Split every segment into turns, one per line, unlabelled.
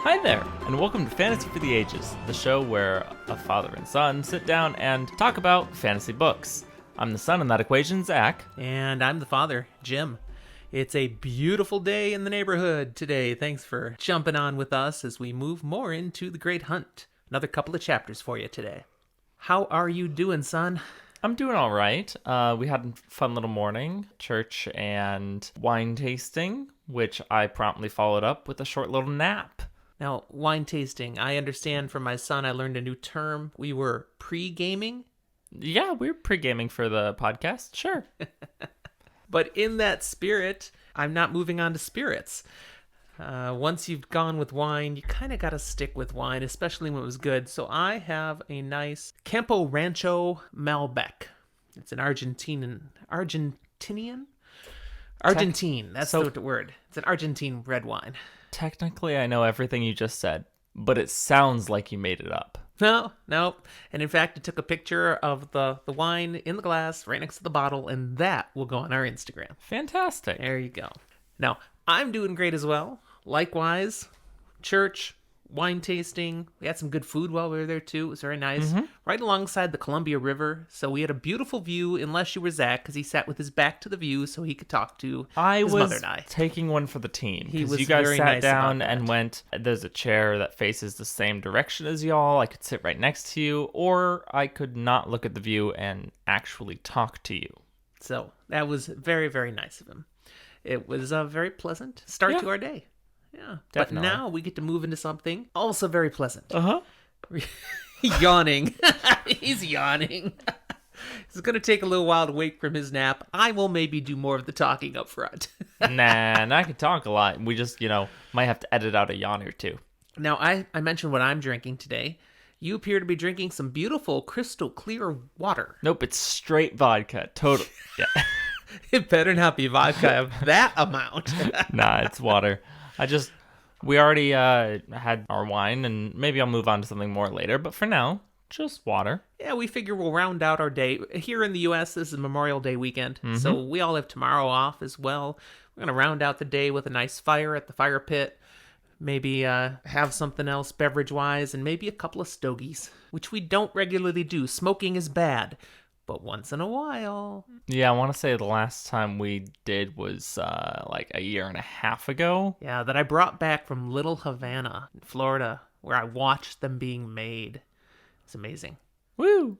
Hi there, and welcome to Fantasy for the Ages, the show where a father and son sit down and talk about fantasy books. I'm the son in that equation, Zach.
And I'm the father, Jim. It's a beautiful day in the neighborhood today. Thanks for jumping on with us as we move more into the Great Hunt. Another couple of chapters for you today. How are you doing, son?
I'm doing all right. We had a fun little morning, church and wine tasting, which I promptly followed up with a short little nap.
Now, wine tasting. I understand from my son I learned a new term. We were pre-gaming.
Yeah, we're pre-gaming for the podcast, sure.
But in that spirit, I'm not moving on to spirits. Once you've gone with wine, you kind of got to stick with wine, especially when it was good. So I have a nice Campo Rancho Malbec. It's an Argentine. That's the word. It's an Argentine red wine.
Technically, I know everything you just said, but it sounds like you made it up.
No. And in fact, I took a picture of the wine in the glass right next to the bottle, and that will go on our Instagram.
Fantastic.
There you go. Now, I'm doing great as well. Likewise, church, wine tasting. We had some good food while we were there, too. It was very nice. Right alongside the Columbia River. So we had a beautiful view, unless you were Zach, because he sat with his back to the view so he could talk to his mother and I.
Taking one for the team.
He was
you guys
very
sat
nice
down
about
and
that.
went, there's a chair that faces the same direction as y'all. I could sit right next to you, or I could not look at the view and actually talk to you.
So that was very, very nice of him. It was a very pleasant start to our day. Yeah,
Definitely.
But now we get to move into something also very pleasant.
Uh-huh.
Yawning. He's yawning. It's going to take a little while to wake from his nap. I will maybe do more of the talking up front.
Nah, I could talk a lot. We just, might have to edit out a yawn or two.
Now, I mentioned what I'm drinking today. You appear to be drinking some beautiful crystal clear water.
Nope, it's straight vodka. Total. Yeah.
It better not be vodka of that amount.
Nah, it's water. We already had our wine, and maybe I'll move on to something more later. But for now, just water.
Yeah, we figure we'll round out our day. Here in the U.S., this is Memorial Day weekend, so we all have tomorrow off as well. We're going to round out the day with a nice fire at the fire pit. Maybe have something else beverage-wise, and maybe a couple of stogies, which we don't regularly do. Smoking is bad, but once in a while.
Yeah, I want to say the last time we did was like a year and a half ago.
Yeah, that I brought back from Little Havana, in Florida, where I watched them being made. It's amazing.
Woo!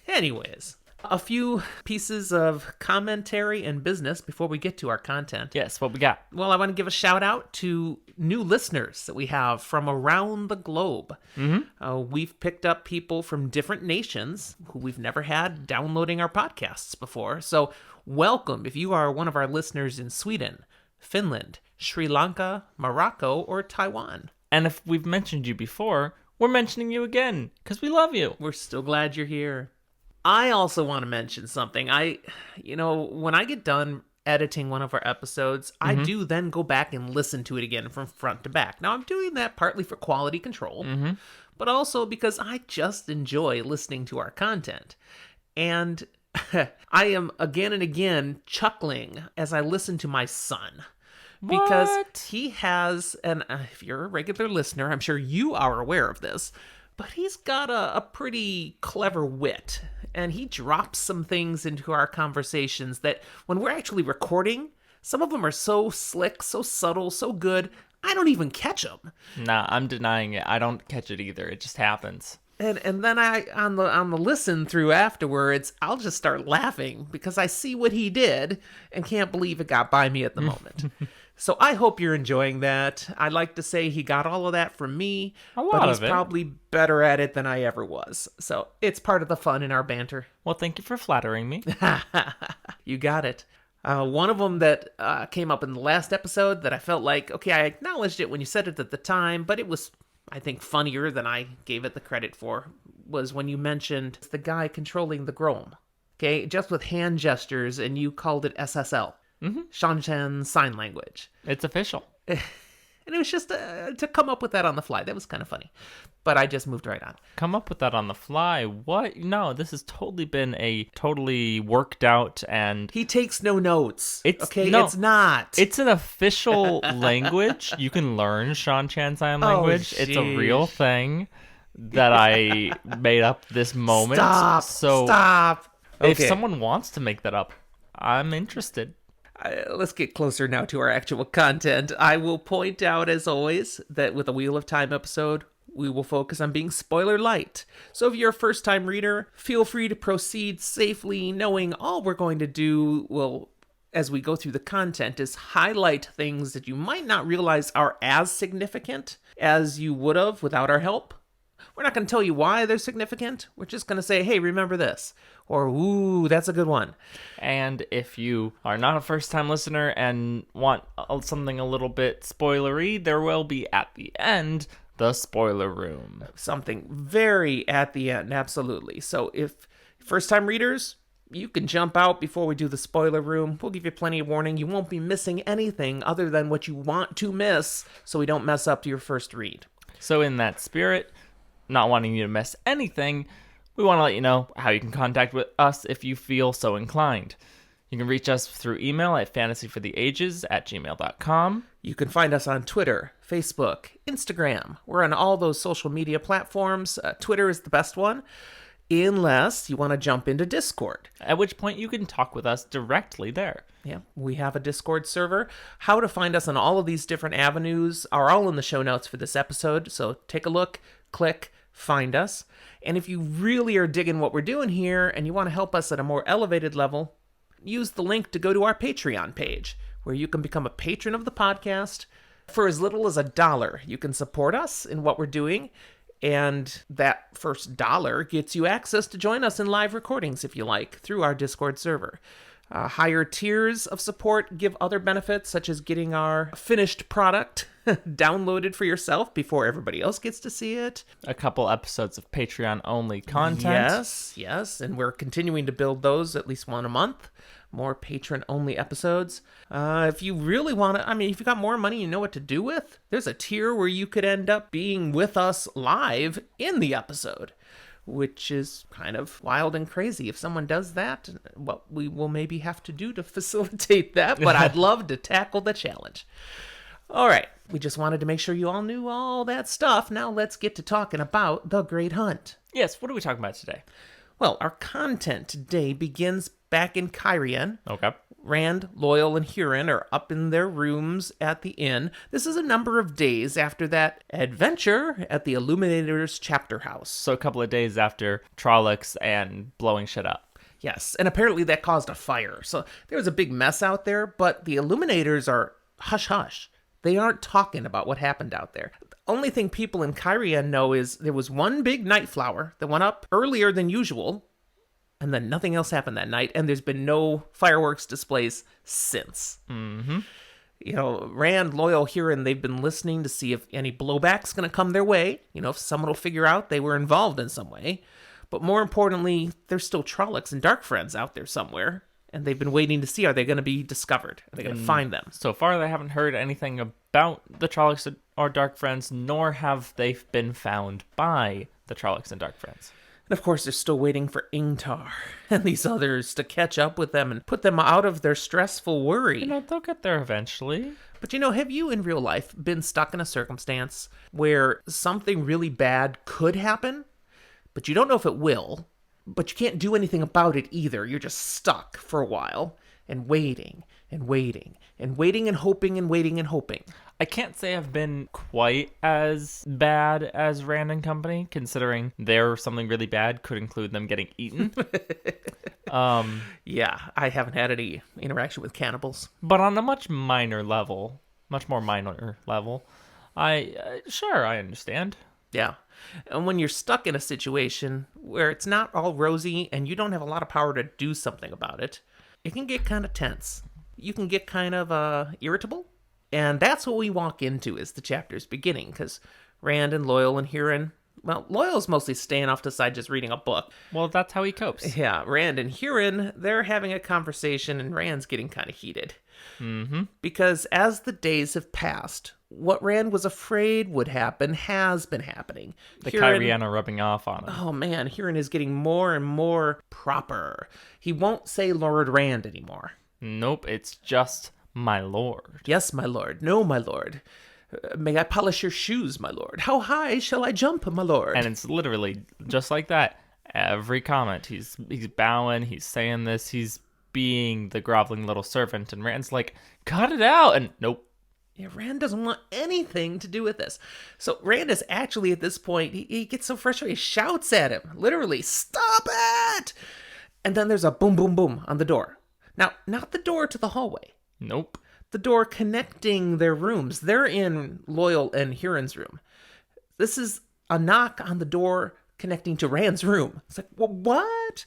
Anyways, a few pieces of commentary and business before we get to our content.
Yes, what we got?
Well, I want to give a shout out to new listeners that we have from around the globe. We've picked up people from different nations who we've never had downloading our podcasts before. So welcome if you are one of our listeners in Sweden, Finland, Sri Lanka, Morocco, or Taiwan.
And if we've mentioned you before, we're mentioning you again because we love you.
We're still glad you're here. I also want to mention something. When I get done editing one of our episodes, I do then go back and listen to it again from front to back. Now, I'm doing that partly for quality control, but also because I just enjoy listening to our content. And I am again and again chuckling as I listen to my son. Because he has, and if you're a regular listener, I'm sure you are aware of this, but he's got a pretty clever wit. And he drops some things into our conversations that when we're actually recording, some of them are so slick, so subtle, so good, I don't even catch them.
Nah, I'm denying it. I don't catch it either. It just happens.
And then I on the listen through afterwards, I'll just start laughing because I see what he did and can't believe it got by me at the moment. So I hope you're enjoying that. I'd like to say he got all of that from me, but he's probably better at it than I ever was. So it's part of the fun in our banter.
Well, thank you for flattering me.
You got it. One of them that came up in the last episode that I felt like, okay, I acknowledged it when you said it at the time, but it was, I think, funnier than I gave it the credit for, was when you mentioned the guy controlling the Grom. Okay, just with hand gestures, and you called it SSL. Shanshan Sign Language.
It's official.
And it was just to come up with that on the fly. That was kind of funny. But I just moved right on.
Come up with that on the fly? What? No, this has totally been a totally worked out and...
He takes no notes.
It's
not.
It's an official language. You can learn Shan Chan Sign Language. It's a real thing that I made up this moment.
Stop.
If someone wants to make that up, I'm interested.
Let's get closer now to our actual content. I will point out, as always, that with a Wheel of Time episode, we will focus on being spoiler light. So if you're a first-time reader, feel free to proceed safely, knowing all we're going to do will, as we go through the content, is highlight things that you might not realize are as significant as you would have without our help. We're not going to tell you why they're significant. We're just going to say, hey, remember this. Or, ooh, that's a good one.
And if you are not a first-time listener and want something a little bit spoilery, there will be at the end the spoiler room.
Something very at the end, absolutely. So if first-time readers, you can jump out before we do the spoiler room. We'll give you plenty of warning. You won't be missing anything other than what you want to miss, so we don't mess up your first read.
So in that spirit, not wanting you to miss anything, we want to let you know how you can contact with us if you feel so inclined. You can reach us through email at fantasyfortheages@gmail.com.
You can find us on Twitter, Facebook, Instagram. We're on all those social media platforms. Twitter is the best one, unless you want to jump into Discord.
At which point you can talk with us directly there.
Yeah, we have a Discord server. How to find us on all of these different avenues are all in the show notes for this episode. So take a look, click, find us. And if you really are digging what we're doing here and you want to help us at a more elevated level, use the link to go to our Patreon page, where you can become a patron of the podcast. For as little as $1, you can support us in what we're doing, and that first dollar gets you access to join us in live recordings, if you like, through our Discord server. Higher tiers of support give other benefits, such as getting our finished product downloaded for yourself before everybody else gets to see it.
A couple episodes of Patreon-only content.
Yes, and we're continuing to build those, at least one a month. More patron-only episodes. If you really want to, if you got more money you know what to do with, there's a tier where you could end up being with us live in the episode, which is kind of wild and crazy. If someone does that, what we will maybe have to do to facilitate that, but I'd love to tackle the challenge. All right, we just wanted to make sure you all knew all that stuff. Now let's get to talking about The Great Hunt.
Yes, what are we talking about today?
Well, our content today begins back in Cairhien.
Okay.
Rand, Loyal, and Huron are up in their rooms at the inn. This is a number of days after that adventure at the Illuminator's chapter house.
So a couple of days after Trollocs and blowing shit up.
Yes, and apparently that caused a fire. So there was a big mess out there, but the Illuminators are hush-hush. They aren't talking about what happened out there. The only thing people in Cairhien know is there was one big night flower that went up earlier than usual, and then nothing else happened that night, and there's been no fireworks displays since.
Mm-hmm.
Rand, Loyal, Huron, they've been listening to see if any blowback's going to come their way. If someone will figure out they were involved in some way. But more importantly, there's still Trollocs and Dark Friends out there somewhere, and they've been waiting to see, are they going to be discovered? Are they going to find them?
So far, they haven't heard anything about the Trollocs or Dark Friends, nor have they been found by the Trollocs and Dark Friends.
And of course, they're still waiting for Ingtar and these others to catch up with them and put them out of their stressful worry.
They'll get there eventually.
But have you in real life been stuck in a circumstance where something really bad could happen, but you don't know if it will, but you can't do anything about it either? You're just stuck for a while and waiting and waiting and waiting and hoping and waiting and hoping.
I can't say I've been quite as bad as Rand and Company, considering something really bad could include them getting eaten.
Yeah, I haven't had any interaction with cannibals.
But on a much more minor level, I understand.
Yeah. And when you're stuck in a situation where it's not all rosy and you don't have a lot of power to do something about it, it can get kind of tense. You can get kind of irritable. And that's what we walk into as the chapter's beginning, because Rand and Loyal and Huron, well, Loyal's mostly staying off to the side just reading a book.
Well, that's how he copes.
Yeah, Rand and Huron, they're having a conversation, and Rand's getting kind of heated. Because as the days have passed, what Rand was afraid would happen has been happening.
The Cairhien are rubbing off on him.
Oh man, Huron is getting more and more proper. He won't say Lord Rand anymore.
Nope, it's just my lord.
Yes, my lord. No, my lord. May I polish your shoes, my lord? How high shall I jump, my lord?
And it's literally just like that. Every comment, he's bowing, he's saying this, he's being the groveling little servant, and Rand's like, cut it out, and nope.
Yeah, Rand doesn't want anything to do with this. So Rand is actually at this point, he gets so frustrated, he shouts at him, literally, stop it! And then there's a boom, boom, boom on the door. Now, not the door to the hallway.
Nope.
The door connecting their rooms. They're in Loyal and Huron's room. This is a knock on the door connecting to Rand's room. It's like, well, what?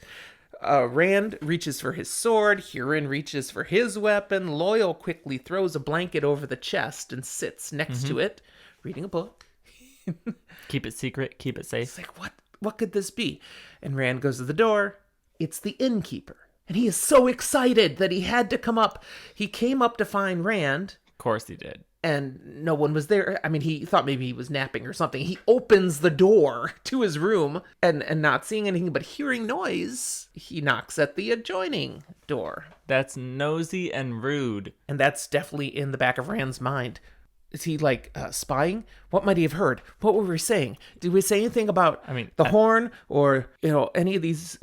Rand reaches for his sword. Huron reaches for his weapon. Loyal quickly throws a blanket over the chest and sits next to it, reading a book.
Keep it secret. Keep it safe.
It's like, what could this be? And Rand goes to the door. It's the innkeeper. And he is so excited that he had to come up. He came up to find Rand.
Of course he did.
And no one was there. I mean, he thought maybe he was napping or something. He opens the door to his room and not seeing anything but hearing noise, he knocks at the adjoining door.
That's nosy and rude.
And that's definitely in the back of Rand's mind. Is he spying? What might he have heard? What were we saying? Did we say anything about the horn or, any of these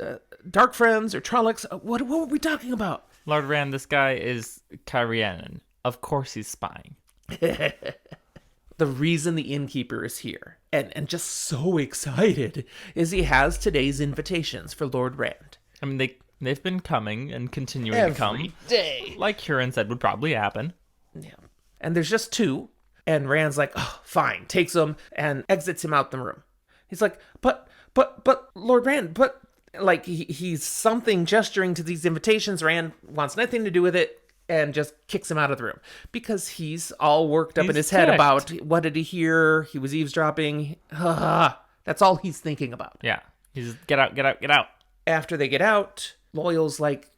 dark friends or Trollocs? What were we talking about?
Lord Rand, this guy is Cairhien. Of course he's spying.
The reason the innkeeper is here and just so excited is he has today's invitations for Lord Rand.
I mean, they've been coming and continuing to come.
Every day.
Like Huron said would probably happen.
Yeah. And there's just two. And Rand's like, oh, fine. Takes him and exits him out the room. He's like, but, Lord Rand, but... Like, he's something gesturing to these invitations. Rand wants nothing to do with it and just kicks him out of the room. Because he's all worked up in his head about what did he hear? He was eavesdropping. That's all he's thinking about.
Yeah. He's get out, get out, get out.
After they get out, Loyal's like,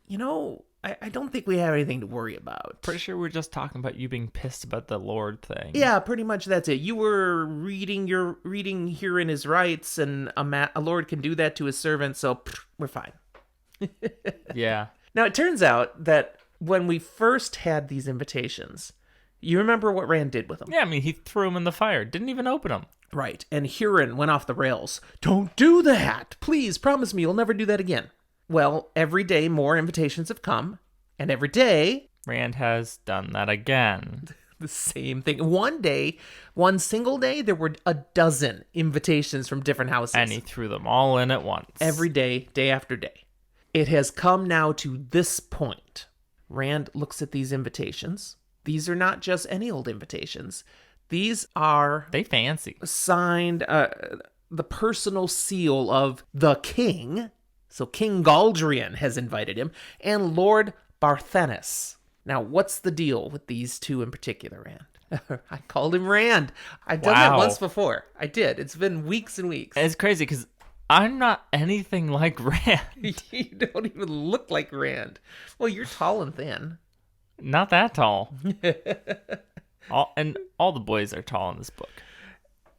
I don't think we have anything to worry about.
Pretty sure we're just talking about you being pissed about the Lord thing.
Yeah, pretty much that's it. You were reading here in his rights, and a Lord can do that to his servant, so we're fine.
Yeah.
Now, it turns out that when we first had these invitations, you remember what Rand did with them?
Yeah, I mean, he threw them in the fire. Didn't even open them.
Right, and Huron went off the rails. Don't do that! Please, promise me you'll never do that again. Well, every day more invitations have come, and every day...
Rand has done that again.
The same thing. One single day, there were a dozen invitations from different houses.
And he threw them all in at once.
Every day, day after day. It has come now to this point. Rand looks at these invitations. These are not just any old invitations. These are...
They fancy.
Signed, the personal seal of the king... So King Galdrian has invited him, and Lord Barthanes. Now, what's the deal with these two in particular, Rand? I called him Rand. I've done that once before. I did. It's been weeks and weeks.
It's crazy because I'm not anything like Rand.
You don't even look like Rand. Well, you're tall and thin.
Not that tall. all the boys are tall in this book.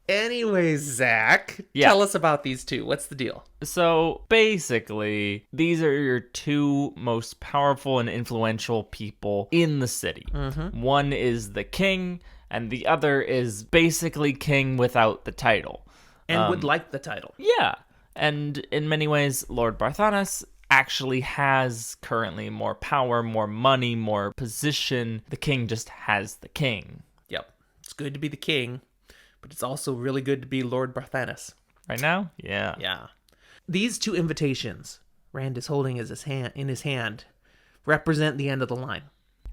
Anyways, Zach, tell us about these two. What's the deal?
So basically, these are your two most powerful and influential people in the city. Mm-hmm. One is the king, and the other is basically king without the title.
And would like the title.
Yeah. And in many ways, Lord Barthanes actually has currently more power, more money, more position. The king just has the king.
Yep. It's good to be the king. But it's also really good to be Lord Barthanes.
Right now? Yeah.
Yeah. These two invitations Rand is holding in his hand represent the end of the line.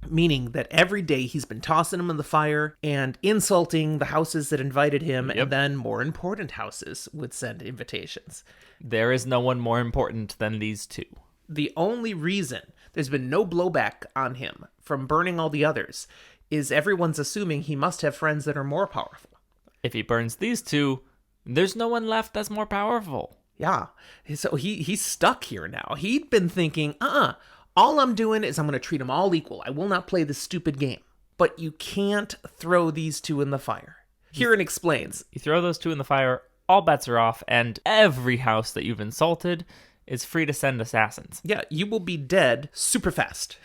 Meaning that every day he's been tossing them in the fire and insulting the houses that invited him, and then more important houses would send invitations.
There is no one more important than these two.
The only reason there's been no blowback on him from burning all the others is everyone's assuming he must have friends that are more powerful.
If he burns these two, there's no one left that's more powerful.
Yeah. So he's stuck here now. He'd been thinking, All I'm doing is I'm going to treat them all equal. I will not play this stupid game. But you can't throw these two in the fire. Cairhien explains.
You throw those two in the fire, all bets are off, and every house that you've insulted is free to send assassins.
Yeah, you will be dead super fast.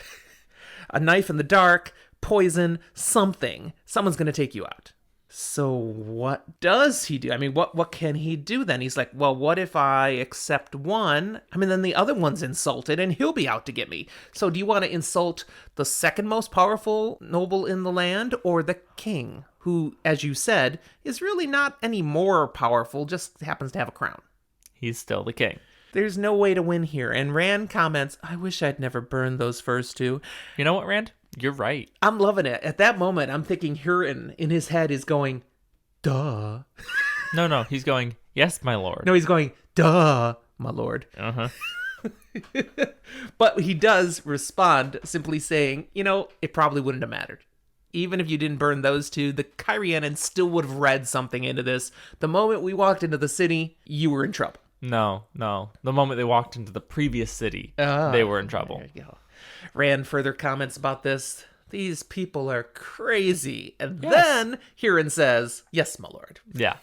A knife in the dark, poison, something. Someone's going to take you out. So what does he do? I mean, what can he do then? He's like, well, what if I accept one? I mean, then the other one's insulted and he'll be out to get me. So do you want to insult the second most powerful noble in the land or the king, who, as you said, is really not any more powerful, just happens to have a crown?
He's still the king.
There's no way to win here. And Rand comments, I wish I'd never burned those first two.
You know what, Rand? You're right.
I'm loving it. At that moment, I'm thinking Cairhien in his head is going, duh.
No, he's going, yes, my lord.
No, he's going, duh, my lord.
Uh-huh.
But he does respond simply saying, it probably wouldn't have mattered. Even if you didn't burn those two, the Cairhien still would have read something into this. The moment we walked into the city, you were in trouble.
No. The moment they walked into the previous city, they were in trouble.
There you go. Rand further comments about this. These people are crazy. And then Cairhien says, yes, my lord.
Yeah.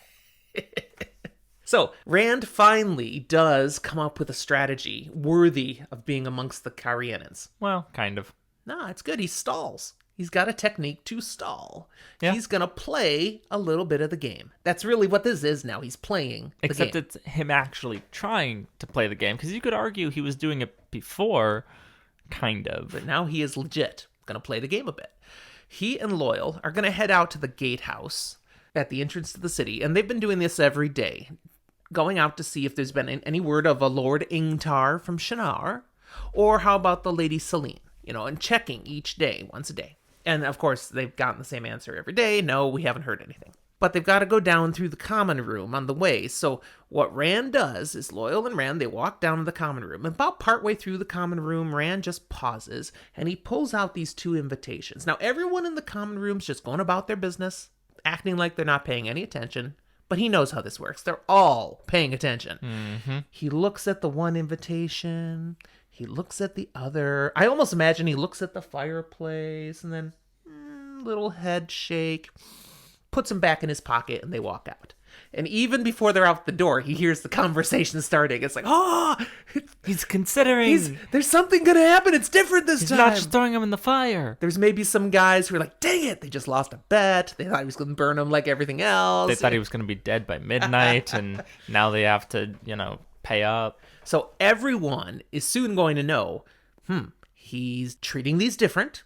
So Rand finally does come up with a strategy worthy of being amongst the Cairhienians.
Well, kind of.
Nah, it's good. He stalls. He's got a technique to stall.
Yeah.
He's going to play a little bit of the game. That's really what this is now. He's playing the
Except
game.
it's him actually trying to play the game, because you could argue he was doing it before, kind of.
But now he is legit going to play the game a bit. He and Loyal are going to head out to the gatehouse at the entrance to the city, and they've been doing this every day, going out to see if there's been any word of a Lord Ingtar from Shannara, or how about the Lady Selene, and checking each day, once a day. And, of course, they've gotten the same answer every day. No, we haven't heard anything. But they've got to go down through the common room on the way. So what Rand does is Loyal and Rand, they walk down to the common room. And about partway through the common room, Rand just pauses, and he pulls out these two invitations. Now, everyone in the common room's just going about their business, acting like they're not paying any attention. But he knows how this works. They're all paying attention.
Mm-hmm.
He looks at the one invitation. He looks at the other. I almost imagine he looks at the fireplace and then little head shake, puts them back in his pocket, and they walk out. And even before they're out the door, he hears the conversation starting. It's like,
he's considering.
There's something going to happen. It's different this
He's
time.
not just throwing him in the fire.
There's maybe some guys who are like, dang it, they just lost a bet. They thought he was going to burn them like everything else.
They thought he was going to be dead by midnight, and now they have to, pay up.
So everyone is soon going to know, he's treating these different,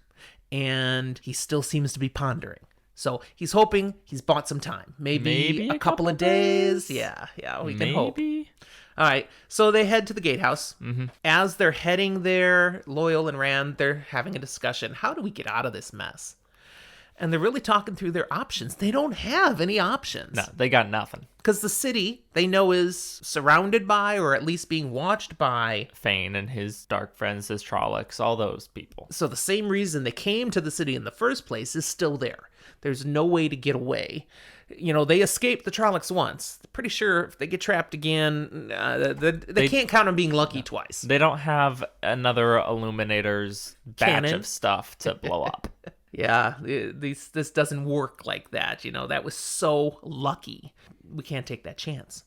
and he still seems to be pondering. So he's hoping he's bought some time. Maybe a couple of days. Yeah, we can hope. All right, so they head to the gatehouse.
Mm-hmm.
As they're heading there, Loyal and Rand, they're having a discussion. How do we get out of this mess? And they're really talking through their options. They don't have any options.
No, they got nothing.
Because the city, they know, is surrounded by, or at least being watched by,
Fane and his dark friends, his Trollocs, all those people.
So the same reason they came to the city in the first place is still there. There's no way to get away. They escaped the Trollocs once. Pretty sure if they get trapped again, they can't count on being lucky twice.
They don't have another Illuminator's batch
Cannon?
of stuff to blow up.
Yeah, this doesn't work like that. That was so lucky. We can't take that chance.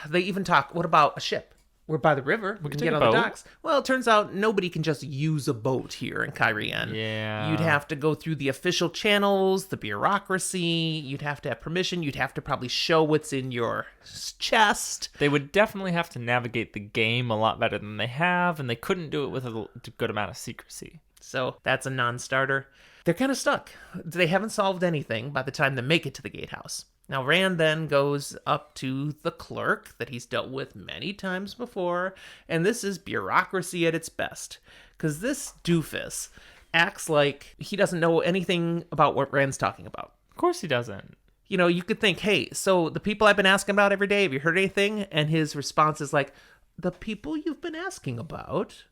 They even talk, what about a ship? We're by the river. We can
take
get
a
on the
boat.
docks. Well, it turns out nobody can just use a boat here in Cairhien.
Yeah.
You'd have to go through the official channels, the bureaucracy. You'd have to have permission. You'd have to probably show what's in your chest.
They would definitely have to navigate the game a lot better than they have, and they couldn't do it with a good amount of secrecy.
So that's a non-starter. They're kind of stuck. They haven't solved anything by the time they make it to the gatehouse. Now, Rand then goes up to the clerk that he's dealt with many times before, and this is bureaucracy at its best. Because this doofus acts like he doesn't know anything about what Rand's talking about.
Of course he doesn't.
You could think, hey, so the people I've been asking about every day, have you heard anything? And his response is like, the people you've been asking about?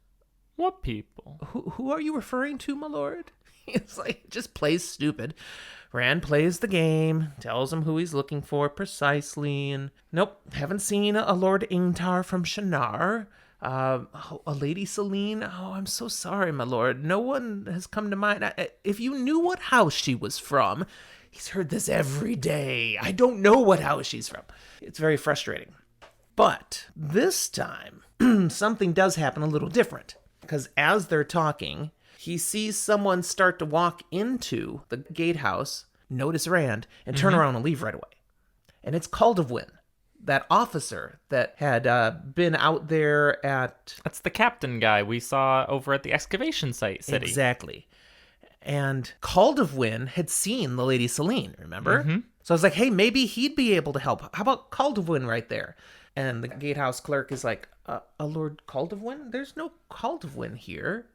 What people?
Who are you referring to, my lord? It's like, just plays stupid. Rand plays the game, tells him who he's looking for precisely, and nope, haven't seen a Lord Ingtar from Shannara. A Lady Celine? Oh, I'm so sorry, my lord. No one has come to mind. If you knew what house she was from, he's heard this every day. I don't know what house she's from. It's very frustrating. But this time, something does happen a little different. Because as they're talking, he sees someone start to walk into the gatehouse, notice Rand, and turn around and leave right away. And it's Caldwin, that officer that had been out there at...
That's the captain guy we saw over at the excavation site city.
Exactly. And Caldwin had seen the Lady Celine, remember? So I was like, hey, maybe he'd be able to help. How about Caldwin right there? And the gatehouse clerk is like, a Lord Caldwin? There's no Caldwin here.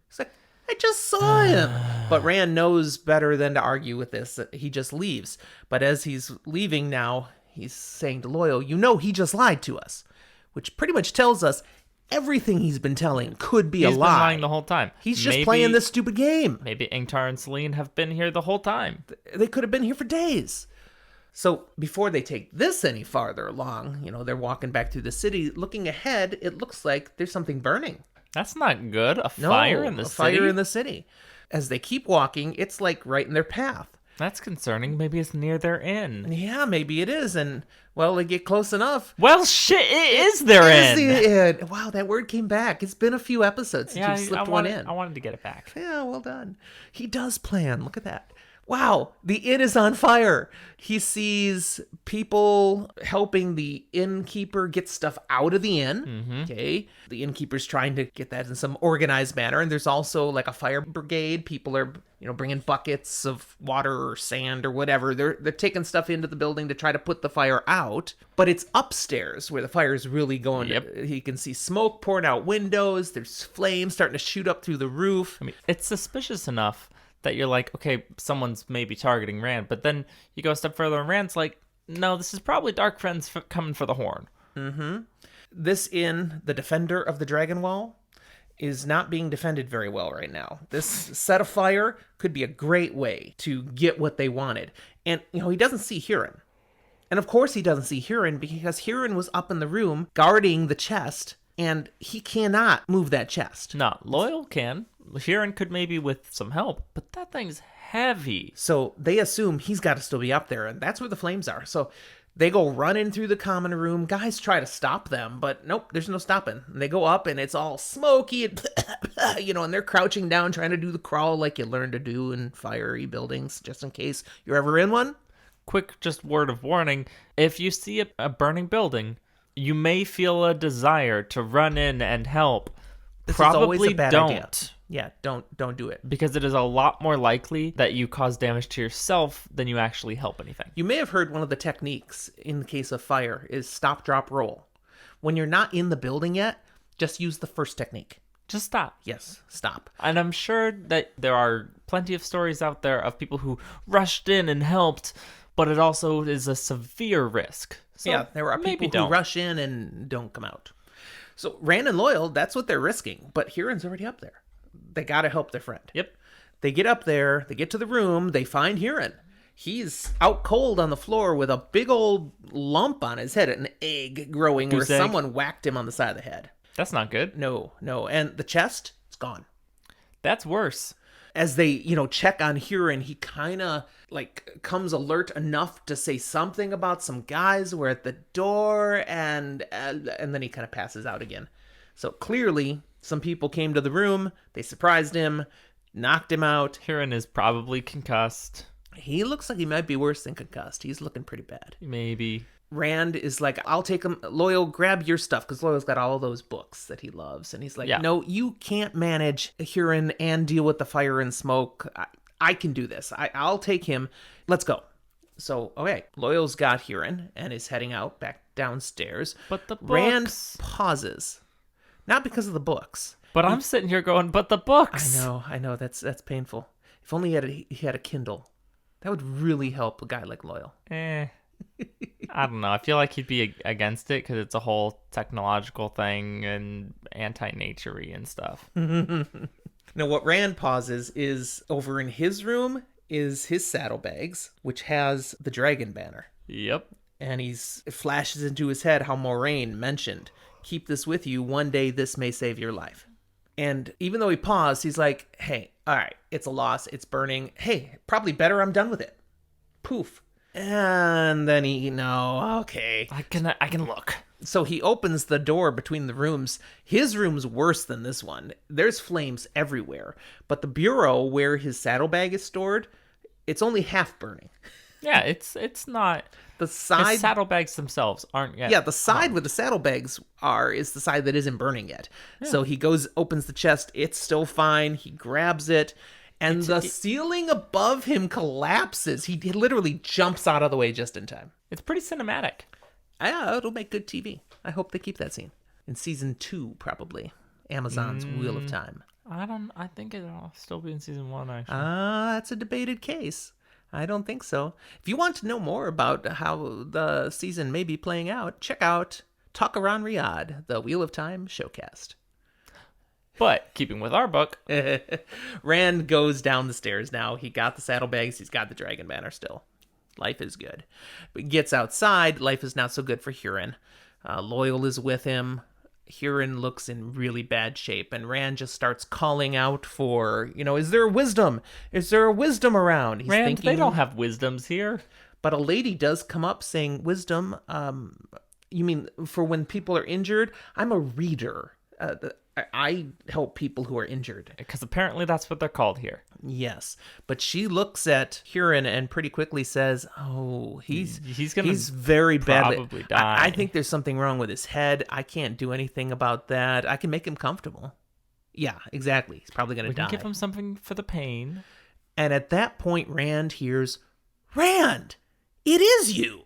He's like, I just saw him. But Rand knows better than to argue with this. He just leaves. But as he's leaving now, he's saying to Loyal, you know, he just lied to us. Which pretty much tells us everything he's been telling could be a lie.
He's been lying the whole time.
He's just playing this stupid game.
Maybe Ingtar and Celine have been here the whole time.
They could have been here for days. So before they take this any farther along, you know, they're walking back through the city. Looking ahead, it looks like there's something burning.
That's not good. A fire in the city?
Fire in the city. As they keep walking, it's like right in their path.
That's concerning. Maybe it's near their inn.
Yeah, maybe it is. And, well, they get close enough.
Well, shit, it is their inn.
It is the inn. Wow, that word came back. It's been a few episodes since you slipped one in.
I wanted to get it back.
Yeah, well done. He does plan. Look at that. Wow, the inn is on fire. He sees people helping the innkeeper get stuff out of the inn. Okay. The innkeeper's trying to get that in some organized manner. And there's also like a fire brigade. People are, you know, bringing buckets of water or sand or whatever. They're taking stuff into the building to try to put the fire out. But it's upstairs where the fire is really going.
Yep.
He can see smoke pouring out windows. There's flames starting to shoot up through the roof.
I mean, it's suspicious enough that you're like, okay, someone's maybe targeting Rand. But then you go a step further and Rand's like, no, this is probably Dark Friends coming for the horn.
This inn, the defender of the Dragon Wall, is not being defended very well right now. This set of fire could be a great way to get what they wanted. And, you know, he doesn't see Huron. And of course he doesn't see Huron because Huron was up in the room guarding the chest, and he cannot move that chest.
No, Loyal can. Huron could maybe with some help, but that thing's heavy.
So they assume he's got to still be up there, and that's where the flames are. So they go running through the common room. Guys try to stop them, but nope, there's no stopping. And they go up, and it's all smoky, and you know, and they're crouching down, trying to do the crawl like you learn to do in fiery buildings, just in case you're ever in one.
Quick, just word of warning: if you see a burning building, you may feel a desire to run in and help.
This
Probably
is always a bad
don't.
idea. Yeah, don't do it.
Because it is a lot more likely that you cause damage to yourself than you actually help anything.
You may have heard one of the techniques in the case of fire is stop, drop, roll. When you're not in the building yet, just use the first technique.
Just stop.
Yes, stop.
And I'm sure that there are plenty of stories out there of people who rushed in and helped, but it also is a severe risk. So
yeah, there are people who rush in and don't come out. So Rand and Loyal, that's what they're risking. But Huron's already up there. They got to help their friend.
Yep.
They get up there. They get to the room. They find Huron. He's out cold on the floor with a big old lump on his head, an egg growing where someone whacked him on the side of the head.
That's not good.
No. And the chest, it's gone.
That's worse.
As they, you know, check on Huron, he kind of like comes alert enough to say something about some guys were at the door, and then he kind of passes out again. So clearly, some people came to the room, they surprised him, knocked him out.
Huron is probably concussed.
He looks like he might be worse than concussed. He's looking pretty bad.
Maybe.
Rand is like, I'll take him. Loyal, grab your stuff, because Loyal's got all those books that he loves. And he's like, no, you can't manage Huron and deal with the fire and smoke. I can do this. I'll take him. Let's go. So, okay, Loyal's got Huron and is heading out back downstairs.
But the books.
Rand pauses. Not because of the books.
But I'm sitting here going, but the books.
I know. That's painful. If only he had a Kindle. That would really help a guy like Loyal.
I don't know. I feel like he'd be against it because it's a whole technological thing and anti-nature-y and stuff.
Now, what Rand pauses is over in his room is his saddlebags, which has the dragon banner.
Yep.
And it flashes into his head how Moraine mentioned, Keep this with you. One day this may save your life. And even though he paused, he's like, hey, all right, it's a loss. It's burning. Hey, probably better I'm done with it. Poof. And then okay.
I can look.
So he opens the door between the rooms. His room's worse than this one. There's flames everywhere. But the bureau where his saddlebag is stored, it's only half burning.
Yeah, it's not.
The side
saddlebags themselves aren't yet.
Yeah, the side where the saddlebags is the side that isn't burning yet. Yeah. So he opens the chest. It's still fine. He grabs it. And the ceiling above him collapses. He literally jumps out of the way just in time.
It's pretty cinematic.
Yeah, it'll make good TV. I hope they keep that scene. In season 2, probably. Amazon's Wheel of Time.
I think it'll still be in season 1, actually.
That's a debated case. I don't think so. If you want to know more about how the season may be playing out, check out Talk Around Riyadh, the Wheel of Time showcast.
But keeping with our book,
Rand goes down the stairs now. He got the saddlebags. He's got the dragon banner still. Life is good. But he gets outside. Life is not so good for Huron. Loyal is with him. Huron looks in really bad shape, and Rand just starts calling out for, is there wisdom? Is there a wisdom around?
He's thinking, they don't have wisdoms here.
But a lady does come up saying, wisdom, you mean for when people are injured? I'm a reader. I help people who are injured.
Because apparently that's what they're called here.
Yes. But she looks at Huron and pretty quickly says, he's very badly.
Probably die.
I think there's something wrong with his head. I can't do anything about that. I can make him comfortable. Yeah, exactly. He's probably going to die.
We can give him something for the pain.
And at that point, Rand hears, Rand, it is you.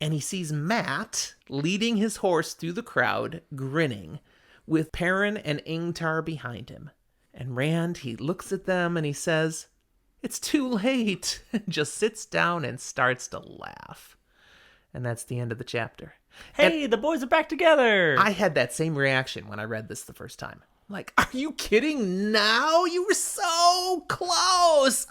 And he sees Matt leading his horse through the crowd, grinning, with Perrin and Ingtar behind him. And Rand, he looks at them and he says, it's too late. Just sits down and starts to laugh. And that's the end of the chapter.
Hey, the boys are back together.
I had that same reaction when I read this the first time. Like, are you kidding now? You were so close.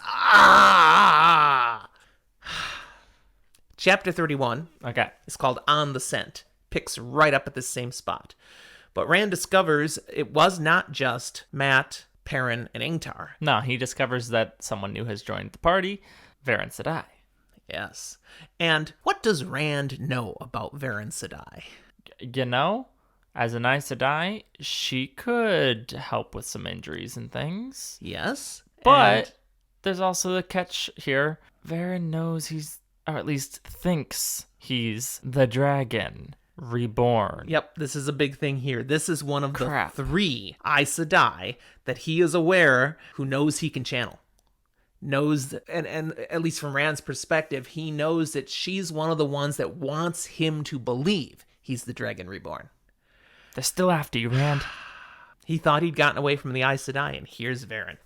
Chapter 31.
Okay.
It's called On the Scent. Picks right up at the same spot. But Rand discovers it was not just Matt, Perrin, and Ingtar.
No, he discovers that someone new has joined the party, Varen Sedai.
Yes. And what does Rand know about Varen Sedai?
As an Aes Sedai, she could help with some injuries and things.
Yes.
But there's also the catch here. Varen knows or at least thinks he's the dragon reborn.
Yep, this is a big thing here. This is one of the 3 Aes Sedai that he is aware who knows he can channel. Knows, and at least from Rand's perspective, he knows that she's one of the ones that wants him to believe he's the dragon reborn.
They're still after you, Rand.
He thought he'd gotten away from the Aes Sedai, and here's Varen.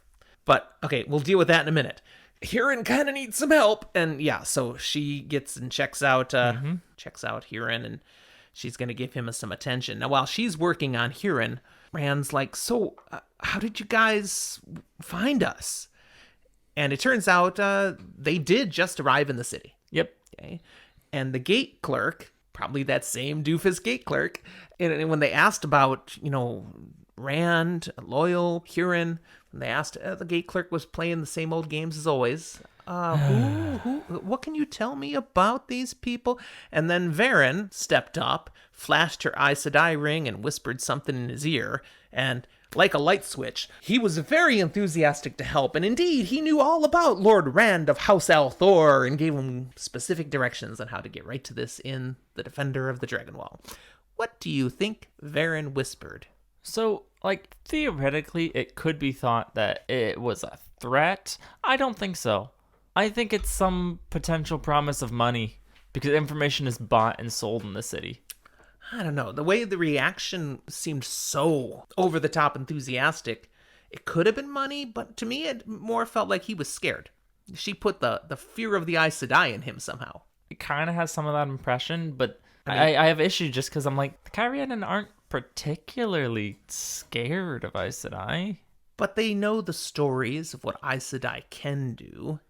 But, okay, we'll deal with that in a minute. Huron kind of needs some help, and yeah, so she gets and checks out Huron, and she's going to give him some attention. Now, while she's working on Huron, Rand's like, so, how did you guys find us? And it turns out they did just arrive in the city.
Yep.
Okay. And the gate clerk, probably that same doofus gate clerk, and when they asked about, Rand, Loyal, Huron, when they asked, the gate clerk was playing the same old games as always. What can you tell me about these people? And then Varen stepped up, flashed her Aes Sedai ring, and whispered something in his ear. And like a light switch, he was very enthusiastic to help. And indeed, he knew all about Lord Rand of House Althor and gave him specific directions on how to get right to this in The Defender of the Dragonwall. What do you think Varen whispered?
So, theoretically, it could be thought that it was a threat. I don't think so. I think it's some potential promise of money because information is bought and sold in the city.
I don't know. The way the reaction seemed so over-the-top enthusiastic, it could have been money, but to me it more felt like he was scared. She put the fear of the Aes Sedai in him somehow.
It kind of has some of that impression, but I have issues just because I'm like, the Cairhien aren't particularly scared of Aes Sedai.
But they know the stories of what Aes Sedai can do.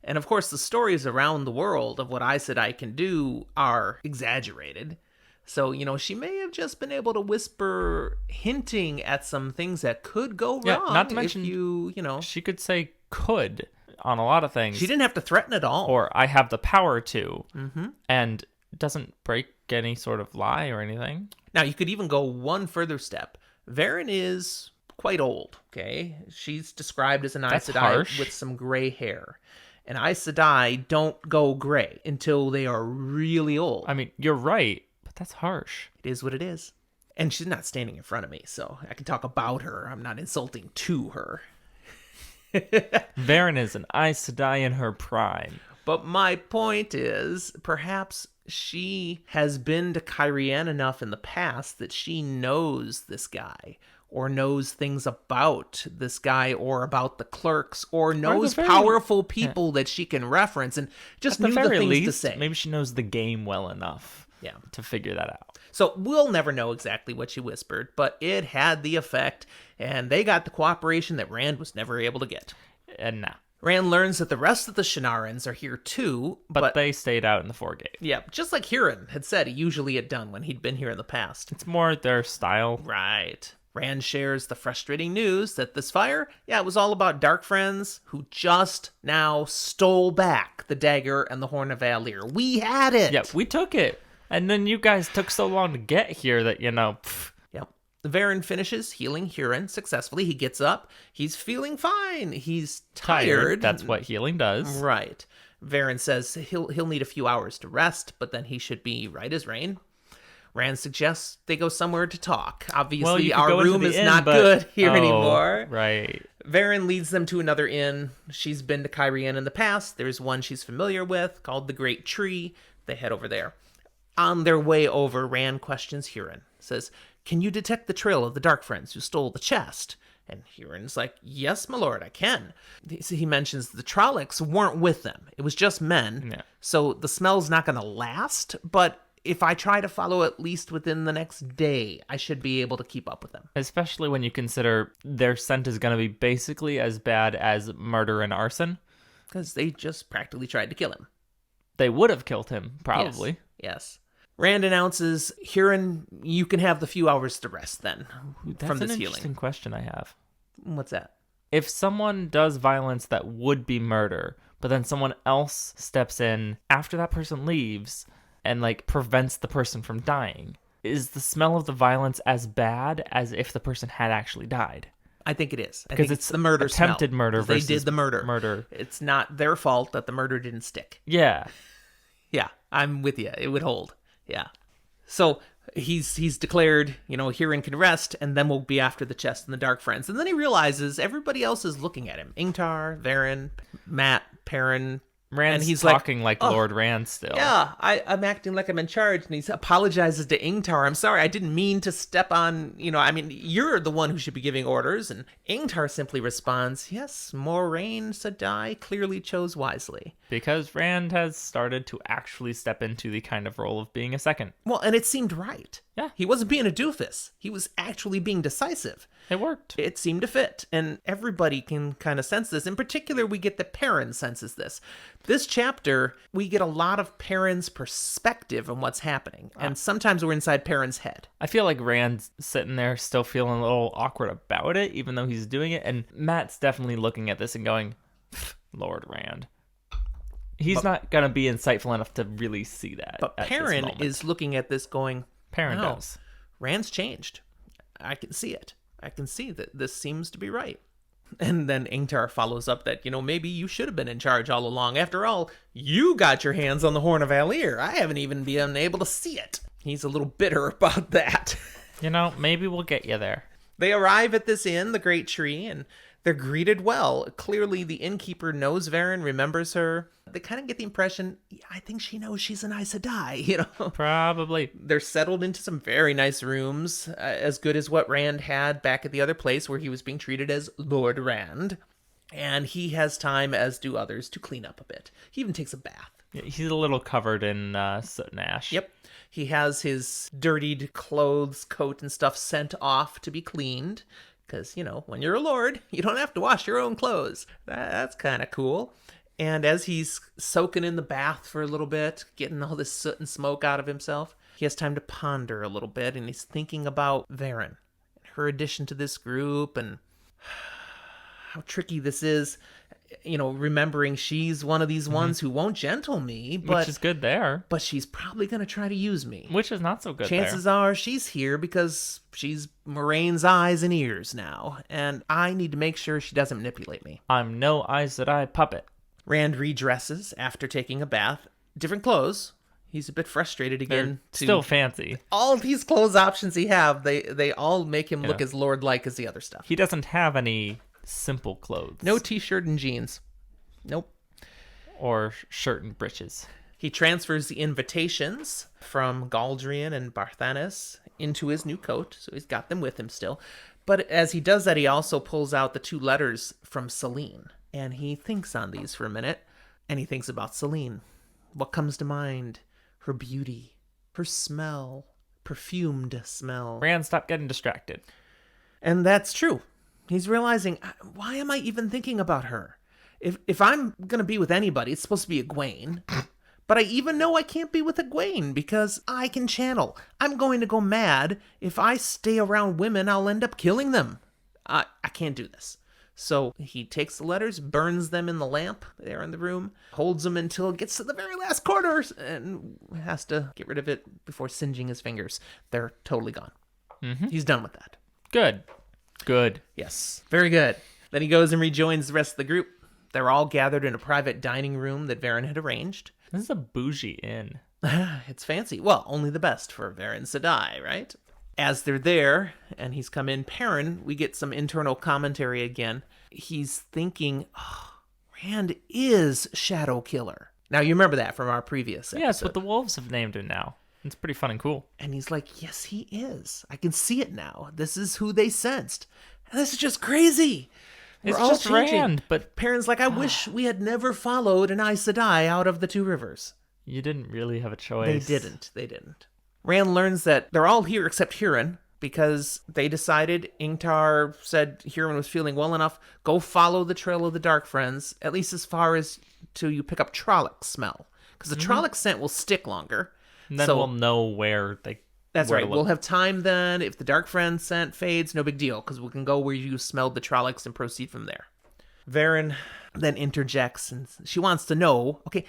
And of course, the stories around the world of what Aes Sedai can do are exaggerated. So, she may have just been able to whisper, hinting at some things that could go wrong.
Not to mention,
if
she could say could on a lot of things.
She didn't have to threaten at all.
Or I have the power to. Mm-hmm. And doesn't break any sort of lie or anything.
Now, you could even go one further step. Varen is quite old, okay? She's described as an Aes Sedai with some gray hair. And Aes Sedai don't go gray until they are really old.
I mean, you're right, but that's harsh.
It is what it is. And she's not standing in front of me, so I can talk about her. I'm not insulting to her.
Varen is an Aes Sedai in her prime.
But my point is, perhaps she has been to Cairhien enough in the past that she knows this guy, or knows things about this guy, or about the clerks, or knows powerful people that she can reference, and just knew the things to say.
Maybe she knows the game well enough to figure that out.
So we'll never know exactly what she whispered, but it had the effect, and they got the cooperation that Rand was never able to get.
And now.
Rand learns that the rest of the Shinarans are here too,
but they stayed out in the foregate.
Yeah, just like Huron had said he usually had done when he'd been here in the past.
It's more their style.
Right. Rand shares the frustrating news that this fire, it was all about Dark Friends who just now stole back the dagger and the Horn of Valir. We had it!
Yeah, we took it. And then you guys took so long to get here that, Pff.
Yep. Varen finishes healing Huron successfully. He gets up. He's feeling fine. He's tired.
That's what healing does.
Right. Varen says he'll need a few hours to rest, but then he should be right as rain. Rand suggests they go somewhere to talk. Obviously, our room is not good here anymore.
Right.
Varen leads them to another inn. She's been to Cairhien in the past. There's one she's familiar with called the Great Tree. They head over there. On their way over, Rand questions Huron. Says, "Can you detect the trail of the Dark Friends who stole the chest?" And Huron's like, "Yes, my lord, I can." He mentions the Trollocs weren't with them. It was just men.
Yeah.
So the smell's not going to last, but if I try to follow at least within the next day, I should be able to keep up with them.
Especially when you consider their scent is going to be basically as bad as murder and arson.
Because they just practically tried to kill him.
They would have killed him, probably.
Yes. Rand announces, Huron, you can have the few hours to rest then from this healing.
That's an interesting question I have.
What's that?
If someone does violence that would be murder, but then someone else steps in after that person leaves and prevents the person from dying, is the smell of the violence as bad as if the person had actually died?
I think it is.
Because it's the murder attempted
smell.
Murder versus
they did the murder. It's not their fault that the murder didn't stick.
Yeah.
Yeah, I'm with you. It would hold. Yeah. So he's declared, Huron can rest, and then we'll be after the chest and the Dark Friends. And then he realizes everybody else is looking at him. Ingtar, Varen, Mat, Perrin.
Rand's
and he's
talking like Lord Rand still.
Yeah, I'm acting like I'm in charge. And he apologizes to Ingtar. I'm sorry, I didn't mean to step on, you're the one who should be giving orders. And Ingtar simply responds, yes, Moraine Sedai clearly chose wisely.
Because Rand has started to actually step into the kind of role of being a second.
Well, and it seemed right.
Yeah.
He wasn't being a doofus. He was actually being decisive.
It worked.
It seemed to fit, and everybody can kind of sense this. In particular, we get that Perrin senses this. This chapter, we get a lot of Perrin's perspective on what's happening, and sometimes we're inside Perrin's head.
I feel like Rand's sitting there still feeling a little awkward about it, even though he's doing it, and Matt's definitely looking at this and going, Lord Rand. He's not going to be insightful enough to really see that.
But Perrin is looking at this going,
Perrin does.
Rand's changed. I can see it. I can see that this seems to be right. And then Ingtar follows up that, maybe you should have been in charge all along. After all, you got your hands on the Horn of Valir. I haven't even been able to see it. He's a little bitter about that.
Maybe we'll get you there.
They arrive at this inn, the Great Tree, and they're greeted well. Clearly, the innkeeper knows Varen, remembers her. They kind of get the impression, I think she knows she's an Aes Sedai,
Probably.
They're settled into some very nice rooms, as good as what Rand had back at the other place where he was being treated as Lord Rand. And he has time, as do others, to clean up a bit. He even takes a bath.
Yeah, he's a little covered in soot and ash.
Yep. He has his dirtied clothes, coat, and stuff sent off to be cleaned. Because, when you're a lord, you don't have to wash your own clothes. That's kind of cool. And as he's soaking in the bath for a little bit, getting all this soot and smoke out of himself, He has time to ponder a little bit, and he's thinking about Varen, her addition to this group, and how tricky this is. Remembering she's one of these ones who won't gentle me, but
Which is good there.
But she's probably going to try to use me.
Which is not so good
Chances are she's here because she's Moraine's eyes and ears now, and I need to make sure she doesn't manipulate me.
I'm no Aes Sedai puppet.
Rand redresses after taking a bath. Different clothes. He's a bit frustrated again.
Still fancy.
All of these clothes options he have, they all make him look as lord-like as the other stuff.
He doesn't have any simple clothes.
No t-shirt and jeans. Nope.
Or shirt and breeches.
He transfers the invitations from Galdrian and Barthanes into his new coat, so he's got them with him still. But as he does that, he also pulls out the 2 letters from Selene. And he thinks on these for a minute, and he thinks about Selene. What comes to mind? Her beauty, her smell, perfumed smell.
Rand, stop getting distracted.
And that's true. He's realizing, why am I even thinking about her? If I'm going to be with anybody, it's supposed to be Egwene. But I even know I can't be with Egwene because I can channel. I'm going to go mad. If I stay around women, I'll end up killing them. I can't do this. So he takes the letters, burns them in the lamp there in the room, holds them until it gets to the very last corner, and has to get rid of it before singeing his fingers. They're totally gone. Mm-hmm. He's done with that.
Good.
Yes, very good. Then he goes and rejoins the rest of the group. They're all gathered in a private dining room that Varen had arranged.
This is a bougie inn.
It's fancy. Well, only the best for Varen Sedai, right? As they're there, and he's come in, Perrin, we get some internal commentary again. He's thinking, Rand is Shadow Killer. Now, you remember that from our previous episode.
Yes, but the wolves have named him now. It's pretty fun and cool.
And he's like, yes, he is. I can see it now. This is who they sensed. And this is just crazy.
It's just Rand, but
Perrin's like, I wish we had never followed an Aes Sedai out of the 2 rivers.
You didn't really have a choice.
They didn't. Rand learns that they're all here except Huron because they decided, Ingtar said Huron was feeling well enough, go follow the trail of the Dark Friends, at least as far as till you pick up Trollocs smell. Because the Trolloc scent will stick longer.
And then we'll know where they...
That's right. We'll have time then. If the Dark Friend scent fades, no big deal, because we can go where you smelled the Trollocs and proceed from there. Varen then interjects, and she wants to know, okay,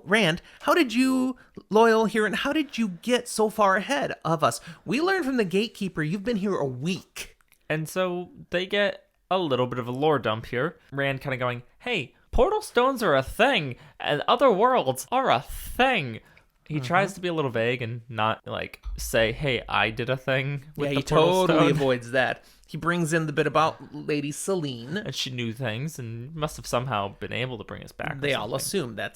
Rand, how did you, loyal Huron, how did you get so far ahead of us? We learned from the Gatekeeper you've been here a week.
And so they get a little bit of a lore dump here. Rand kind of going, hey, portal stones are a thing, and other worlds are a thing. He tries to be a little vague and not, say, hey, I did a thing with the portal stone.
He totally avoids that. He brings in the bit about Lady Selene.
And she knew things and must have somehow been able to bring us back.
They all assume that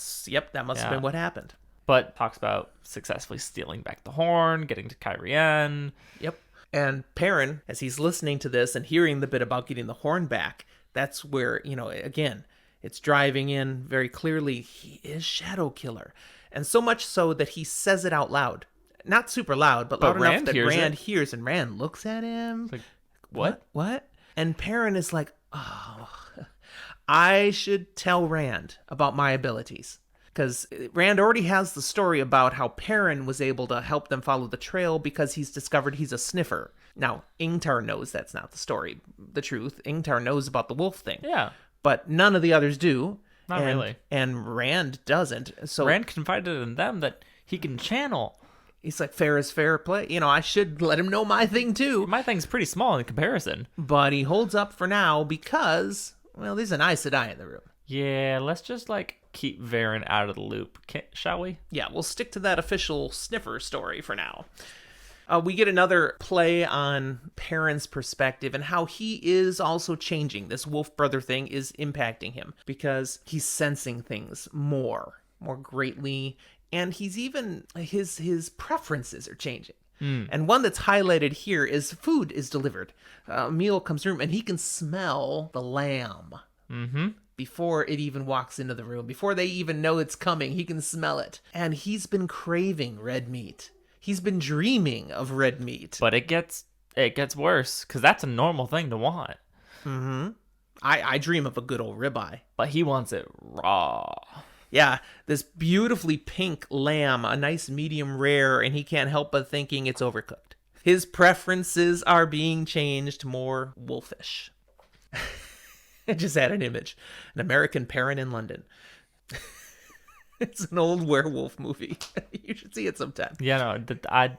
must have been what happened.
But talks about successfully stealing back the horn, getting to Cairhien.
Yep. And Perrin, as he's listening to this and hearing the bit about getting the horn back, that's where, again, it's driving in very clearly, he is Shadow Killer. And so much so that he says it out loud. Not super loud, but loud enough that Rand hears, and Rand looks at him.
It's like,
What? And Perrin is like, oh, I should tell Rand about my abilities. Because Rand already has the story about how Perrin was able to help them follow the trail because he's discovered he's a sniffer. Now, Ingtar knows that's not the story, the truth. Ingtar knows about the wolf thing.
Yeah.
But none of the others do.
Not really.
And Rand doesn't. So
Rand confided in them that he can channel.
He's like, fair is fair play. I should let him know my thing too.
My thing's pretty small in comparison.
But he holds up for now because, there's an Aes Sedai in the room.
Yeah, let's just, keep Varen out of the loop, shall we?
Yeah, we'll stick to that official sniffer story for now. We get another play on Perrin's perspective and how he is also changing. This wolf brother thing is impacting him because he's sensing things more greatly, and he's even his preferences are changing. And one that's highlighted here is food is delivered. A meal comes through and he can smell the lamb.
Mm-hmm.
Before it even walks into the room, before they even know it's coming, he can smell it. And he's been craving red meat. He's been dreaming of red meat.
But it gets worse, because that's a normal thing to want.
Mm-hmm. I dream of a good old ribeye.
But he wants it raw.
Yeah, this beautifully pink lamb, a nice medium rare, and he can't help but thinking it's overcooked. His preferences are being changed more wolfish. I just had an image. An American parent in London. It's an old werewolf movie. You should see it sometime.
Yeah, no, I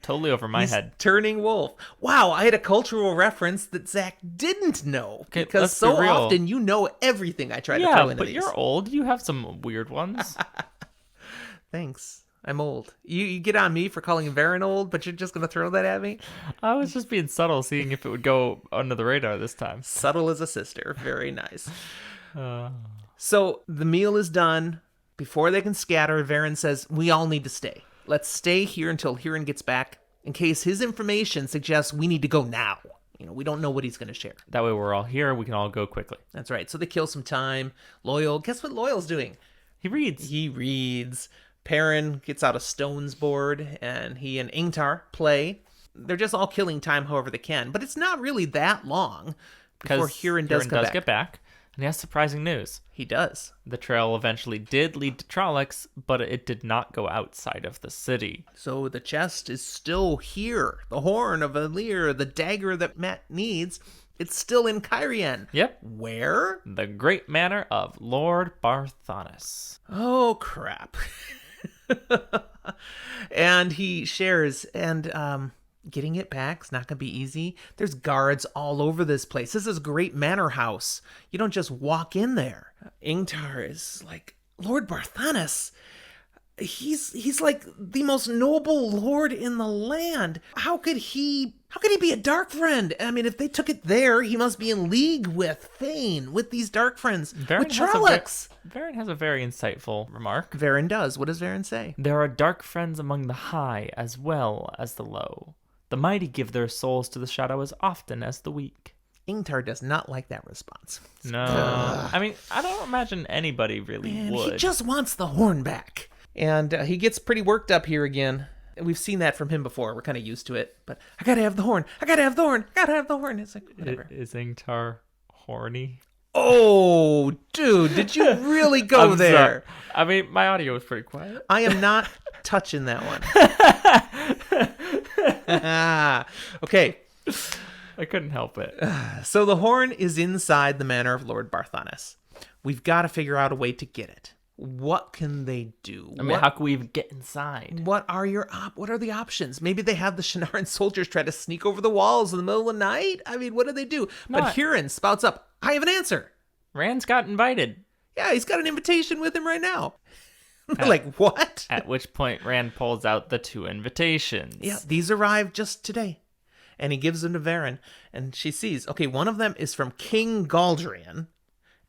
totally over my head.
Turning wolf. Wow, I had a cultural reference that Zach didn't know.
Okay,
because
let's
so
be real.
often you know everything I try to
Yeah,
throw into
but
these.
you're old. You have some weird ones.
Thanks. I'm old. You get on me for calling Varen old, but you're just going to throw that at me?
I was just being subtle, seeing if it would go under the radar this time.
Subtle as a sister. Very nice. So the meal is done. Before they can scatter, Varen says, we all need to stay. Let's stay here until Huron gets back, in case his information suggests we need to go now. We don't know what he's going to share.
That way we're all here. We can all go quickly.
That's right. So they kill some time. Loyal, guess what Loyal's doing?
He reads.
He reads. Perrin gets out a stones board, and he and Ingtar play. They're just all killing time however they can, but it's not really that long before Huron does
get back. And he has surprising news.
He does.
The trail eventually did lead to Trollocs, but it did not go outside of the city.
So the chest is still here. The horn of Alir, the dagger that Matt needs, it's still in Cairhien.
Yep.
Where?
The great manor of Lord Barthanes.
Oh, crap. And he shares, and getting it back's not going to be easy. There's guards all over this place. This is a great manor house. You don't just walk in there. Ingtar is like, Lord Barthanes, he's like the most noble lord in the land. How could he be a dark friend? I mean, if they took it there, he must be in league with Thane, with these dark friends, with Trollocs.
Varen has a very insightful remark.
Varen does. What does Varen say?
There are dark friends among the high as well as the low. The mighty give their souls to the shadow as often as the weak.
Ingtar does not like that response.
No. I mean, I don't imagine anybody really would.
He just wants the horn back. And he gets pretty worked up here again. We've seen that from him before. We're kind of used to it. But I gotta have the horn. I gotta have the horn. I gotta have the horn. It's like, whatever.
Is Ingtar horny?
Oh, dude, did you really go there?
Sorry. I mean, my audio was pretty quiet.
I am not touching that one. Okay.
I couldn't help it.
So the horn is inside the manor of Lord Barthanes. We've got to figure out a way to get it. What can they do?
I mean, how can we even get inside?
What are the options? Maybe they have the Shannara soldiers try to sneak over the walls in the middle of the night? I mean, what do they do? But Huron spouts up, I have an answer.
Rand's got invited.
Yeah, he's got an invitation with him right now. Like, what?
At which point Rand pulls out the 2 invitations.
Yeah, these arrived just today. And he gives them to Varen. And she sees, okay, one of them is from King Galdrian,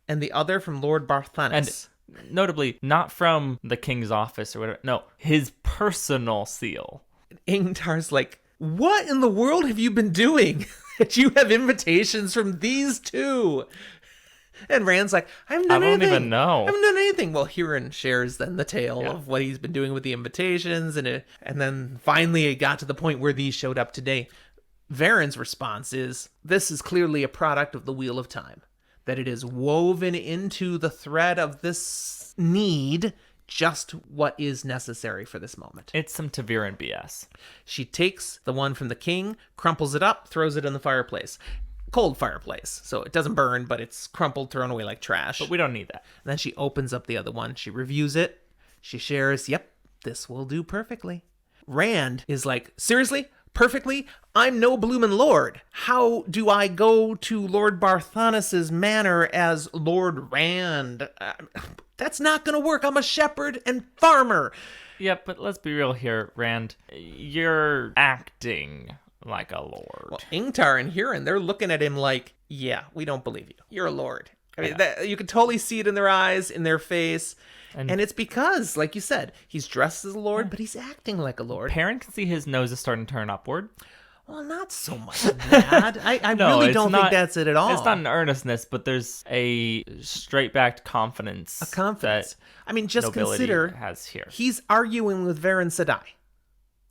and the other from Lord Barthanes.
And notably, not from the king's office or whatever. No, his personal seal.
Ingtar's like, what in the world have you been doing that you have invitations from these 2? And Rand's like, I haven't done anything.
I don't even know.
I haven't done anything. Well, Huron shares then the tale of what he's been doing with the invitations. And then finally it got to the point where these showed up today. Varen's response is, this is clearly a product of the Wheel of Time. That it is woven into the thread of this need just what is necessary for this moment.
It's some Taviran BS.
She takes the one from the king, crumples it up, throws it in the fireplace. Cold fireplace, so it doesn't burn, but it's crumpled, thrown away like trash.
But we don't need that.
And then she opens up the other one. She reviews it. She shares, yep, this will do perfectly. Rand is like, seriously? Perfectly? I'm no bloomin' lord. How do I go to Lord Barthanes' manor as Lord Rand? That's not gonna work. I'm a shepherd and farmer.
Yeah, but let's be real here, Rand. You're acting like a lord.
Well, Ingtar and Huron, they're looking at him like, yeah, we don't believe you. You're a lord. I mean, you can totally see it in their eyes, in their face. And it's because, like you said, he's dressed as a lord, but he's acting like a lord.
Perrin can see his nose is starting to turn upward.
Well, not so much that. I no, really don't think that's it at all.
It's not an earnestness, but there's a straight-backed confidence.
A confidence. I mean, just consider
has here.
He's arguing with Varen Sedai.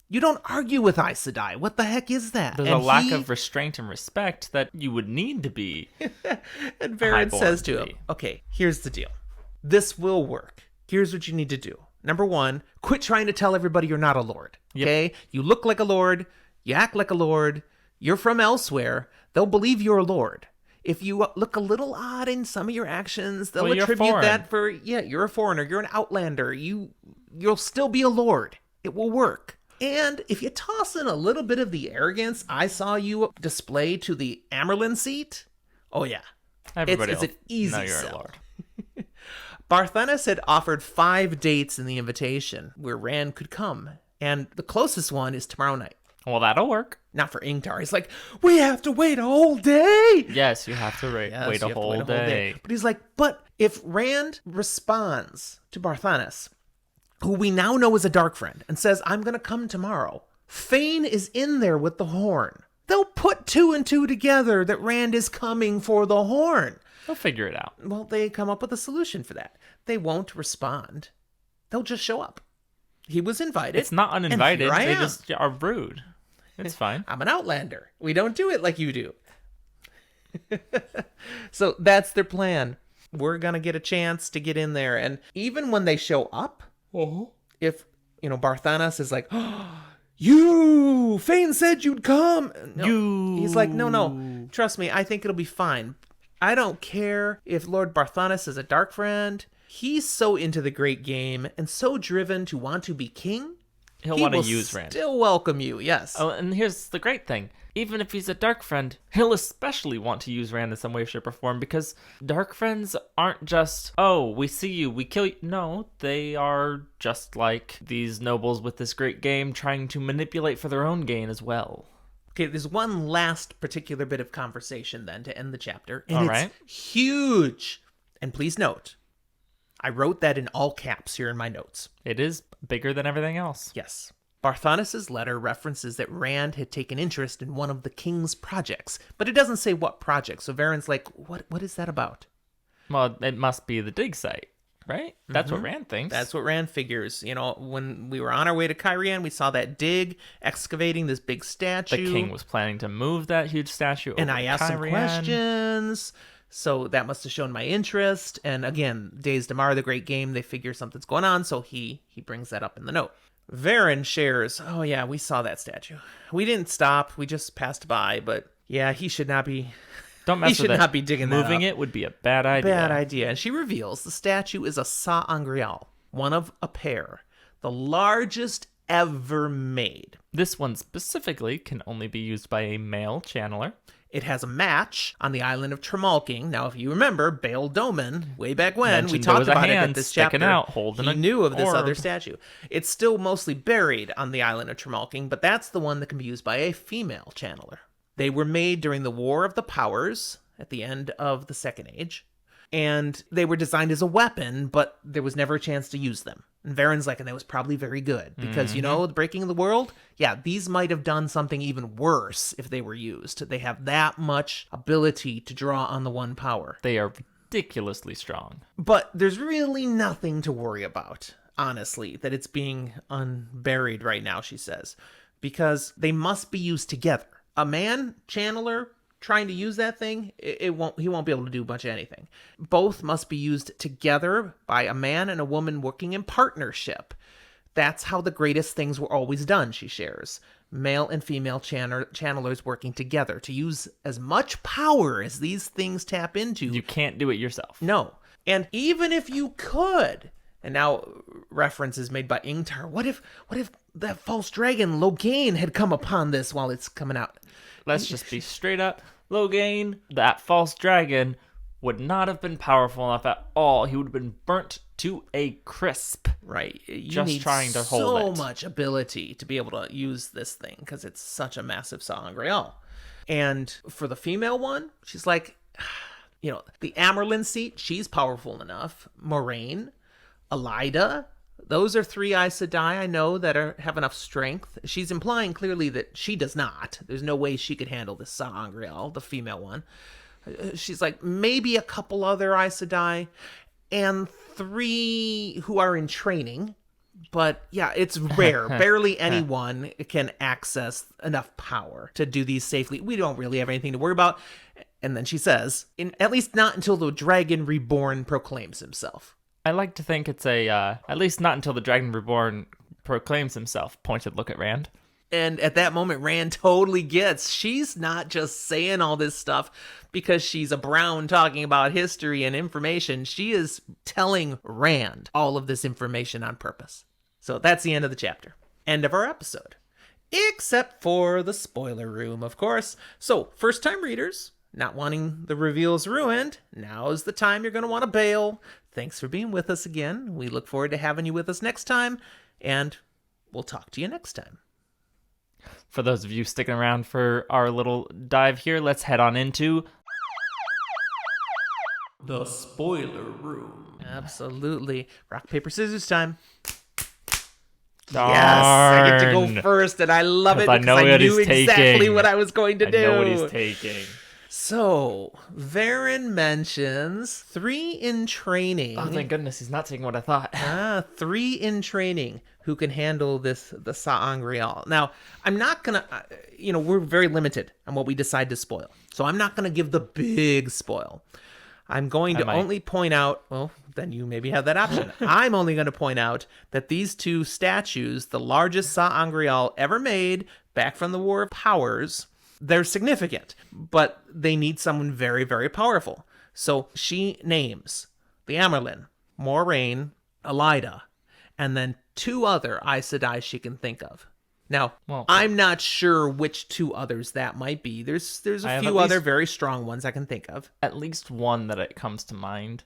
You don't argue with Aes Sedai. What the heck is that?
There's a lack of restraint and respect that you would need to be.
And Varen says to him, okay, here's the deal. This will work. here's what you need to do. Number one, quit trying to tell everybody you're not a lord. Okay? Yep. You look like a lord. You act like a lord. You're from elsewhere. They'll believe you're a lord. If you look a little odd in some of your actions, they'll attribute that for, you're a foreigner. You're an outlander. You'll still be a lord. It will work. And if you toss in a little bit of the arrogance I saw you display to the Amerlin seat, oh yeah. It's an easy sell. Barthanas had offered 5 dates in the invitation where Rand could come, and the closest one is tomorrow night.
Well, that'll work.
Not for Ingtar. He's like, we have to wait a whole day.
Yes, you have to wait a whole day.
But he's like, but if Rand responds to Barthanas, who we now know is a dark friend, and says, I'm going to come tomorrow, Fane is in there with the horn. They'll put 2 and 2 together that Rand is coming for the horn.
They'll figure it out.
Well, they come up with a solution for that. They won't respond. They'll just show up. He was invited.
It's not uninvited. They just are rude. It's fine.
I'm an outlander. We don't do it like you do. So that's their plan. We're going to get a chance to get in there. And even when they show up, if, Barthanas is like, you, Fane said you'd come. No. He's like, no, trust me. I think it'll be fine. I don't care if Lord Barthanas is a dark friend. He's so into the great game and so driven to want to be king.
He'll want to use Rand.
Still welcome you, yes.
Oh, and here's the great thing. Even if he's a dark friend, he'll especially want to use Rand in some way, shape, or form, because dark friends aren't just, oh, we see you, we kill you. No, they are just like these nobles with this great game trying to manipulate for their own gain as well.
Okay, there's one last particular bit of conversation then to end the chapter, and
all
it's
right.
Huge. And please note, I wrote that in all caps here in my notes.
It is bigger than everything else.
Yes. Barthanas' letter references that Rand had taken interest in one of the king's projects, but it doesn't say what project. So Varen's like, what is that about?
Well, it must be the dig site, right? That's what Rand thinks.
That's what Rand figures. When we were on our way to Cairhien, we saw that dig excavating this big statue.
The king was planning to move that huge statue over
and I asked
Cairhien.
some questions. So that must have shown my interest. And again, Days Damar, the great game, they figure something's going on. So he brings that up in the note. Varen shares, oh yeah, we saw that statue. We didn't stop. We just passed by. But yeah, he should not be...
Don't mess with it.
He should not be digging that up.
Moving it would be a bad idea.
Bad idea. And she reveals the statue is a Sa Angreal, one of a pair, the largest ever made.
This one specifically can only be used by a male channeler.
It has a match on the island of Tremalking. Now, if you remember, Bael Doman, way back when, we talked about it in this chapter.
Out, holding
he knew of this other statue. It's still mostly buried on the island of Tremalking, but that's the one that can be used by a female channeler. They were made during the War of the Powers at the end of the Second Age, and they were designed as a weapon, but there was never a chance to use them. And Varen's like, and that was probably very good, because, the Breaking of the World, yeah, these might have done something even worse if they were used. They have that much ability to draw on the one power.
They are ridiculously strong.
But there's really nothing to worry about, honestly, that it's being unburied right now, she says, because they must be used together. A man channeler trying to use that thing, he won't be able to do much of anything. Both must be used together by a man and a woman working in partnership. That's how the greatest things were always done, she shares. Male and female channelers working together to use as much power as these things tap into.
You can't do it yourself.
No. And even if you could, and now reference is made by Ingtar, what if that false dragon Logain had come upon this while it's coming out?
Let's just be straight up. Logain, that false dragon, would not have been powerful enough at all. He would have been burnt to a crisp.
Right. You
just
need
trying to hold it.
So much ability to be able to use this thing because it's such a massive Sa Angreal. And for the female one, she's like, the Amerlin seat, she's powerful enough. Moraine, Elida, those are 3 Aes Sedai I know that have enough strength. She's implying clearly that she does not. There's no way she could handle this Sa Angreal, the female one. She's like, maybe a couple other Aes Sedai, and 3 who are in training. But yeah, it's rare. Barely anyone can access enough power to do these safely. We don't really have anything to worry about. And then she says, at least not until the dragon reborn proclaims himself.
I like to think it's a, at least not until the Dragon Reborn proclaims himself, pointed look at Rand.
And at that moment, Rand totally gets she's not just saying all this stuff because she's a Brown talking about history and information. She is telling Rand all of this information on purpose. So that's the end of the chapter. End of our episode. Except for the spoiler room, of course. So, first-time readers, not wanting the reveals ruined, now is the time you're going to want to bail. Thanks for being with us again. We look forward to having you with us next time, and we'll talk to you next time.
For those of you sticking around for our little dive here, let's head on into
the spoiler room. Absolutely. Rock, paper, scissors time.
Darn.
Yes, I get to go first, and I love it because I knew exactly what I was going to do.
I know what he's taking.
So, Varen mentions 3 in training.
Oh, thank goodness he's not taking what I thought.
3 in training who can handle the Sa'angreal. Now, I'm not going to, we're very limited on what we decide to spoil. So I'm not going to give the big spoil. I'm going to only point out, well, then you maybe have that option. I'm only going to point out that these 2 statues, the largest Sa'angreal ever made, back from the War of Powers, they're significant, but they need someone very, very powerful. So she names the Amerlin, Moraine, Elida, and then 2 other Aes Sedai she can think of. Now, I'm not sure which 2 others that might be. There's a few other very strong ones I can think of.
At least one that it comes to mind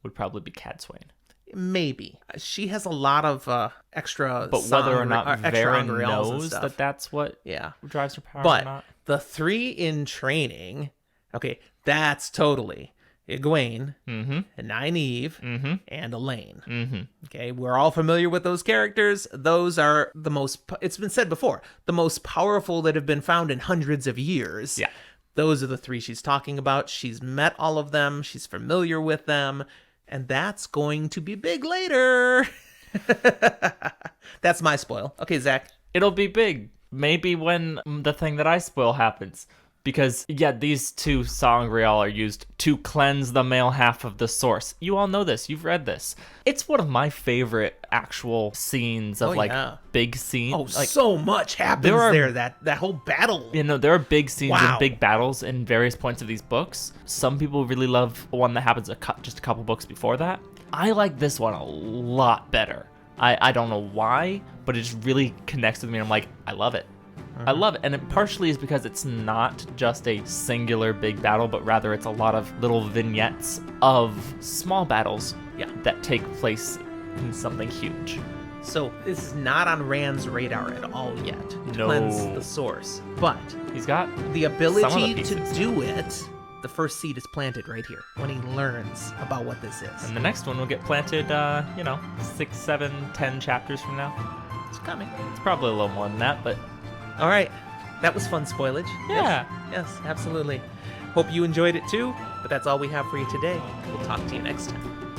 would probably be Cadsuane.
Maybe. She has a lot of extra...
But whether or not Varen knows that that's what drives her power or not.
The 3 in training, okay, that's totally Egwene, and Nynaeve, and Elaine. Okay, we're all familiar with those characters. Those are the most, it's been said before, the most powerful that have been found in hundreds of years.
Yeah.
Those are the 3 she's talking about. She's met all of them. She's familiar with them. And that's going to be big later. That's my spoil. Okay, Zach.
It'll be big. Maybe when the thing that I spoil happens. Because, these 2 Sa'angreal are used to cleanse the male half of the source. You all know this. You've read this. It's one of my favorite actual scenes of, big scenes.
Oh, so much happens there. That whole battle.
There are big scenes and big battles in various points of these books. Some people really love one that happens just a couple books before that. I like this one a lot better. I don't know why, but it just really connects with me. And I'm like, I love it. I love it. And it partially is because it's not just a singular big battle, but rather it's a lot of little vignettes of small battles that take place in something huge.
So this is not on Rand's radar at all yet. To cleanse the source. But
he's got
the ability to do it. The first seed is planted right here when he learns about what this is.
And the next one will get planted, 6, 7, 10 chapters from now.
It's coming.
It's probably a little more than that, but...
All right. That was fun spoilage.
Yeah.
Yes, absolutely. Hope you enjoyed it too, but that's all we have for you today. We'll talk to you next time.